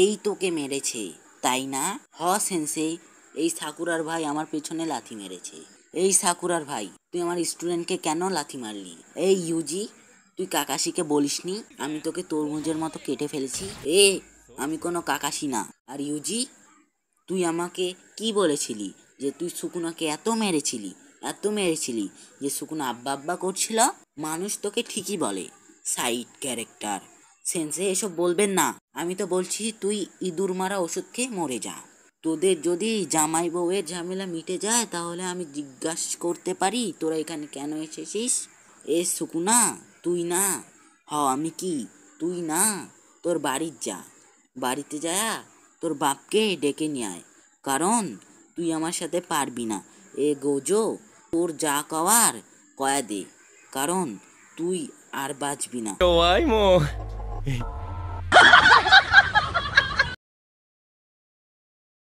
এই তোকে মেরেছে তাই না? হ সেন্সেই, এই সাকুরার ভাই আমার পেছনে লাথি মেরেছে। এই সাকুরার ভাই, তুই আমার স্টুডেন্টকে কেন লাথি মারলি? এই ইউজি, তুই কাকাশিকে বলিসনি আমি তোকে তরমুজের মতো কেটে ফেলেছি? আমি কোনো কাকাশি না। আর ইউজি, তুই আমাকে কি বলেছিলি যে তুই সুকুনাকে এত মেরেছিলি যে সুকুনা আব্বা আব্বা করছিল? মানুষ তোকে ঠিকই বলে সাইড ক্যারেক্টার। সেন্সে এসব বলবেন না। আমি তো বলছি তুই ইঁদুর মারা ওষুধ খেয়ে মরে যা। তোদের যদি জামাই বউয়ের ঝামেলা মিটে যায় তাহলে আমি জিজ্ঞাসা করতে পারি তোরা এখানে কেন এসেছিস? সুকুনা, তুই না। আমি কি? তুই না। তোর বাড়ির যা, বাড়িতে যা তোর বাপকে ডেকে নিয়ে আয়, কারণ তুই আমার সাথে পারবি না। গোজো, তোর যা কওয়ার কয়া দে, কারণ তুই আর বাঁচবি না।